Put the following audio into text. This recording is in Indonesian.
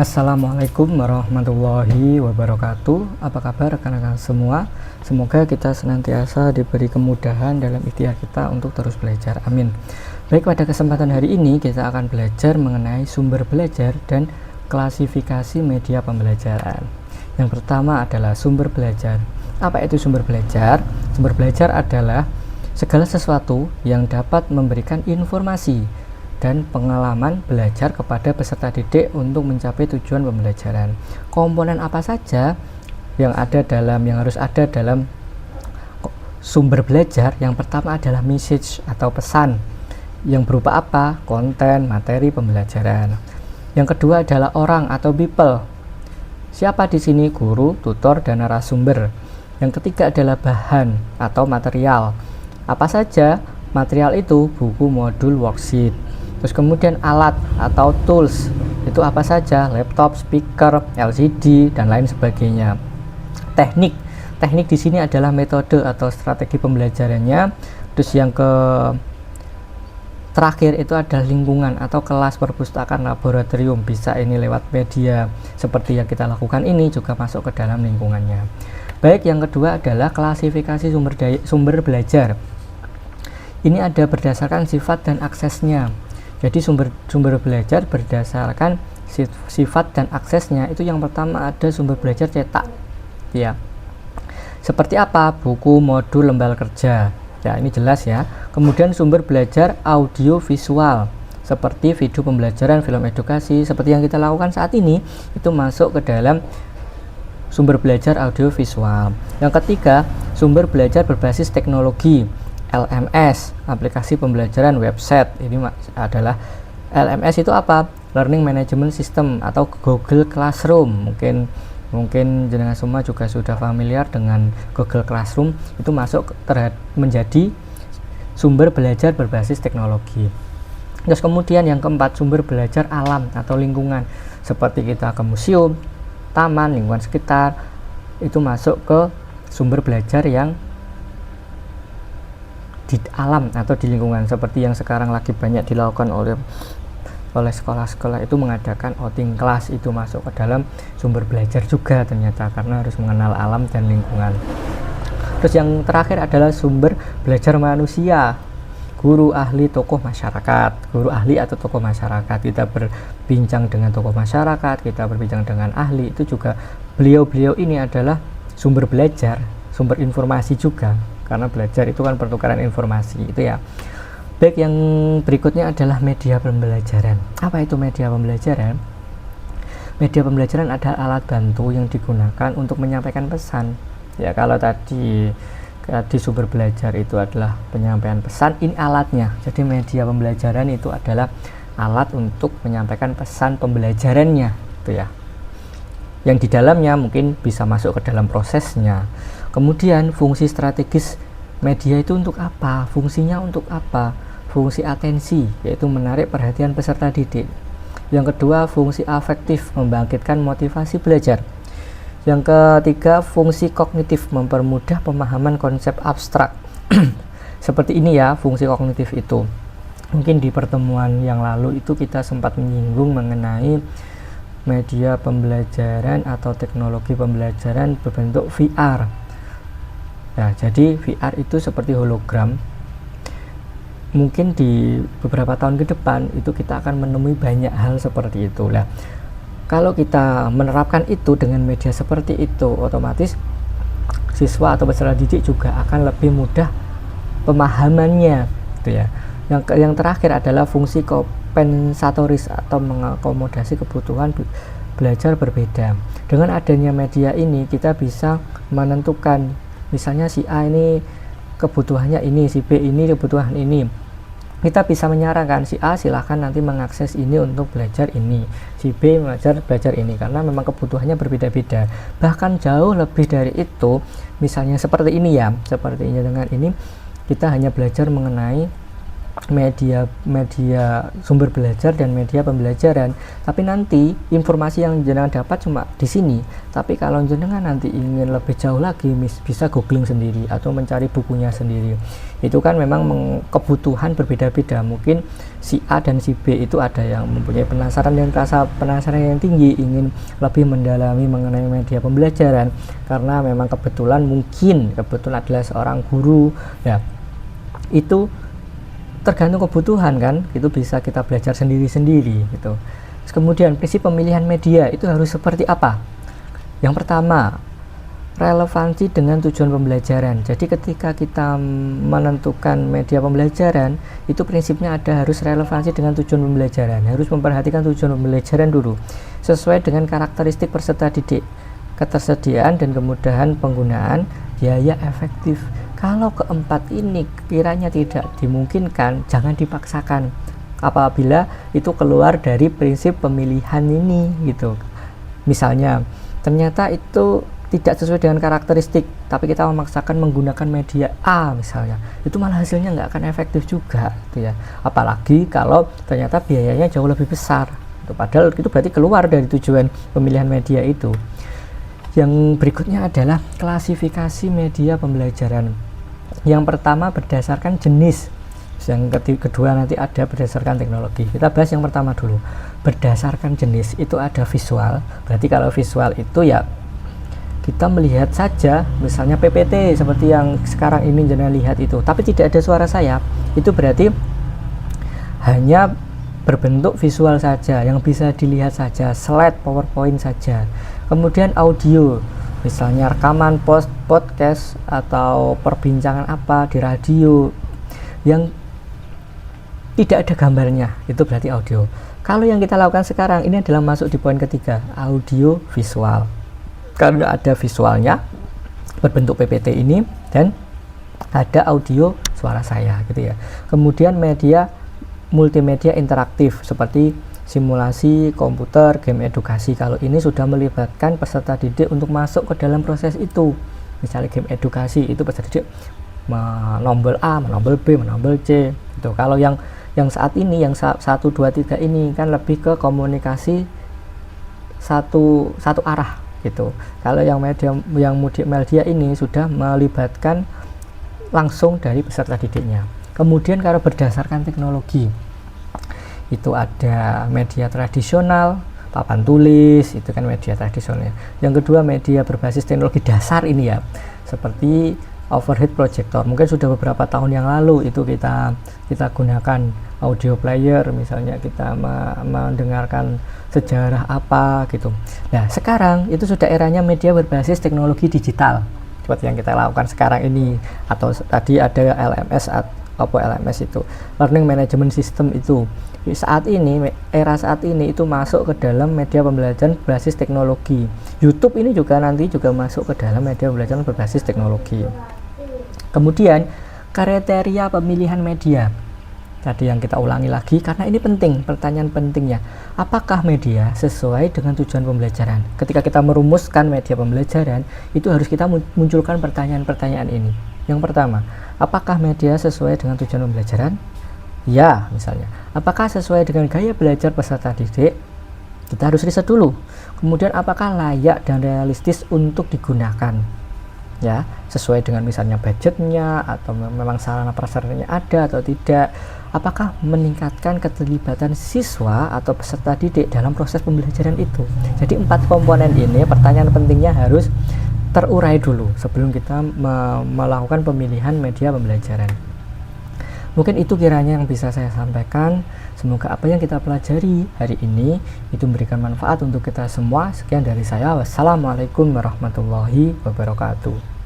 Assalamualaikum warahmatullahi wabarakatuh. Apa kabar rekan-rekan semua? Semoga kita senantiasa diberi kemudahan dalam ikhtiar kita untuk terus belajar. Amin. Baik, pada kesempatan hari ini kita akan belajar mengenai sumber belajar dan klasifikasi media pembelajaran. Yang pertama adalah sumber belajar. Apa itu sumber belajar? Sumber belajar adalah segala sesuatu yang dapat memberikan informasi dan pengalaman belajar kepada peserta didik untuk mencapai tujuan pembelajaran. Komponen apa saja yang harus ada dalam sumber belajar? Yang pertama adalah message atau pesan yang berupa apa? Konten, materi pembelajaran. Yang kedua adalah orang atau people. Siapa di sini? Guru, tutor, dan narasumber. Yang ketiga adalah bahan atau material. Apa saja material itu? Buku, modul, worksheet. Terus kemudian alat atau tools, itu apa saja? Laptop, speaker, LCD, dan lain sebagainya. Teknik di sini adalah metode atau strategi pembelajarannya. Terus yang terakhir itu adalah lingkungan atau kelas, perpustakaan, laboratorium. Bisa ini lewat media seperti yang kita lakukan ini, juga masuk ke dalam lingkungannya. Baik, yang kedua adalah klasifikasi sumber belajar. Ini ada berdasarkan sifat dan aksesnya. Jadi sumber belajar berdasarkan sifat dan aksesnya. Itu yang pertama ada sumber belajar cetak, ya. Seperti apa? Buku, modul, lembar kerja. Ya, ini jelas ya. Kemudian sumber belajar audio visual, seperti video pembelajaran, film edukasi, seperti yang kita lakukan saat ini, itu masuk ke dalam sumber belajar audio visual. Yang ketiga, sumber belajar berbasis teknologi. LMS, aplikasi pembelajaran website. Ini adalah LMS itu apa? Learning Management System atau Google Classroom. Mungkin jenengan semua juga sudah familiar dengan Google Classroom. Itu masuk menjadi sumber belajar berbasis teknologi. Terus kemudian yang keempat, sumber belajar alam atau lingkungan. Seperti kita ke museum, taman, lingkungan sekitar. Itu masuk ke sumber belajar yang di alam atau di lingkungan, seperti yang sekarang lagi banyak dilakukan oleh sekolah-sekolah itu mengadakan outing kelas. Itu masuk ke dalam sumber belajar juga ternyata, karena harus mengenal alam dan lingkungan. Terus yang terakhir adalah sumber belajar manusia. Guru, ahli, tokoh masyarakat. Guru, ahli atau tokoh masyarakat, kita berbincang dengan tokoh masyarakat, kita berbincang dengan ahli. Itu juga beliau-beliau ini adalah sumber belajar, sumber informasi juga, karena belajar itu kan pertukaran informasi, itu ya. Baik, yang berikutnya adalah media pembelajaran. Apa itu media pembelajaran? Media pembelajaran adalah alat bantu yang digunakan untuk menyampaikan pesan. Ya, kalau tadi sumber belajar itu adalah penyampaian pesan, ini alatnya. Jadi media pembelajaran itu adalah alat untuk menyampaikan pesan pembelajarannya, itu ya. Yang di dalamnya mungkin bisa masuk ke dalam prosesnya. Kemudian fungsi strategis media itu untuk apa? Fungsinya untuk apa? Fungsi atensi, yaitu menarik perhatian peserta didik. Yang kedua, fungsi afektif, membangkitkan motivasi belajar. Yang ketiga, fungsi kognitif, mempermudah pemahaman konsep abstrak. Seperti ini ya, fungsi kognitif itu. Mungkin di pertemuan yang lalu itu kita sempat menyinggung mengenai media pembelajaran atau teknologi pembelajaran berbentuk VR. Nah, jadi VR itu seperti hologram. Mungkin di beberapa tahun ke depan itu kita akan menemui banyak hal seperti itu. Nah, kalau kita menerapkan itu dengan media seperti itu, otomatis siswa atau peserta didik juga akan lebih mudah pemahamannya, gitu ya. Yang terakhir adalah fungsi kompensatoris atau mengakomodasi kebutuhan belajar berbeda. Dengan adanya media ini kita bisa menentukan, misalnya si A ini kebutuhannya ini, si B ini kebutuhan ini. Kita bisa menyarankan si A silahkan nanti mengakses ini untuk belajar ini, si B belajar ini, karena memang kebutuhannya berbeda-beda. Bahkan jauh lebih dari itu, misalnya seperti ini ya, seperti ini, dengan ini kita hanya belajar mengenai media sumber belajar dan media pembelajaran, tapi nanti informasi yang jenengan dapat cuma di sini. Tapi kalau jenengan nanti ingin lebih jauh lagi, bisa googling sendiri atau mencari bukunya sendiri. Itu kan memang kebutuhan berbeda-beda. Mungkin si A dan si B itu ada yang mempunyai penasaran dan rasa penasaran yang tinggi, ingin lebih mendalami mengenai media pembelajaran karena memang kebetulan adalah seorang guru. Ya, itu tergantung kebutuhan kan, itu bisa kita belajar sendiri-sendiri gitu. Kemudian prinsip pemilihan media itu harus seperti apa? Yang pertama, relevansi dengan tujuan pembelajaran. Jadi ketika kita menentukan media pembelajaran, itu prinsipnya harus relevansi dengan tujuan pembelajaran, harus memperhatikan tujuan pembelajaran dulu sesuai dengan karakteristik peserta didik, ketersediaan dan kemudahan penggunaan, biaya efektif. Kalau keempat ini kiranya tidak dimungkinkan, jangan dipaksakan apabila itu keluar dari prinsip pemilihan ini gitu. Misalnya ternyata itu tidak sesuai dengan karakteristik, tapi kita memaksakan menggunakan media A misalnya, itu malah hasilnya nggak akan efektif juga gitu ya. Apalagi kalau ternyata biayanya jauh lebih besar gitu. Padahal itu berarti keluar dari tujuan pemilihan media itu. Yang berikutnya adalah klasifikasi media pembelajaran. Yang pertama berdasarkan jenis, yang kedua nanti ada berdasarkan teknologi. Kita bahas yang pertama dulu. Berdasarkan jenis itu ada visual. Berarti kalau visual itu ya kita melihat saja, misalnya PPT seperti yang sekarang ini jenengan lihat itu, tapi tidak ada suara saya. Itu berarti hanya berbentuk visual saja, yang bisa dilihat saja, slide PowerPoint saja. Kemudian audio, misalnya rekaman podcast atau perbincangan apa di radio yang tidak ada gambarnya, itu berarti audio. Kalau yang kita lakukan sekarang ini adalah masuk di poin ketiga, audio visual. Karena ada visualnya berbentuk PPT ini dan ada audio suara saya gitu ya. Kemudian media multimedia interaktif seperti simulasi komputer, game edukasi. Kalau ini sudah melibatkan peserta didik untuk masuk ke dalam proses itu. Misalnya game edukasi itu peserta didik menombol A, menombol B, menombol C gitu. Kalau yang saat ini yang 1 2 3 ini kan lebih ke komunikasi satu arah gitu. Kalau yang media ini sudah melibatkan langsung dari peserta didiknya. Kemudian kalau berdasarkan teknologi itu ada media tradisional, papan tulis, itu kan media tradisional. Yang kedua media berbasis teknologi dasar ini ya, seperti overhead projector. Mungkin sudah beberapa tahun yang lalu itu kita gunakan audio player, misalnya kita mendengarkan sejarah apa gitu. Nah sekarang itu sudah eranya media berbasis teknologi digital seperti yang kita lakukan sekarang ini, atau tadi ada LMS itu Learning Management System. Itu saat ini, era saat ini itu masuk ke dalam media pembelajaran berbasis teknologi. YouTube ini juga nanti masuk ke dalam media pembelajaran berbasis teknologi. Kemudian kriteria pemilihan media tadi yang kita ulangi lagi karena ini penting, pertanyaan pentingnya, apakah media sesuai dengan tujuan pembelajaran? Ketika kita merumuskan media pembelajaran itu harus kita munculkan pertanyaan-pertanyaan ini. Yang pertama, apakah media sesuai dengan tujuan pembelajaran? Ya, misalnya. Apakah sesuai dengan gaya belajar peserta didik? Kita harus riset dulu. Kemudian apakah layak dan realistis untuk digunakan? Ya, sesuai dengan misalnya budgetnya atau memang sarana prasarannya ada atau tidak. Apakah meningkatkan keterlibatan siswa atau peserta didik dalam proses pembelajaran itu? Jadi 4 komponen ini pertanyaan pentingnya harus terurai dulu sebelum kita melakukan pemilihan media pembelajaran. Mungkin itu kiranya yang bisa saya sampaikan. Semoga apa yang kita pelajari hari ini itu memberikan manfaat untuk kita semua. Sekian dari saya. Wassalamualaikum warahmatullahi wabarakatuh.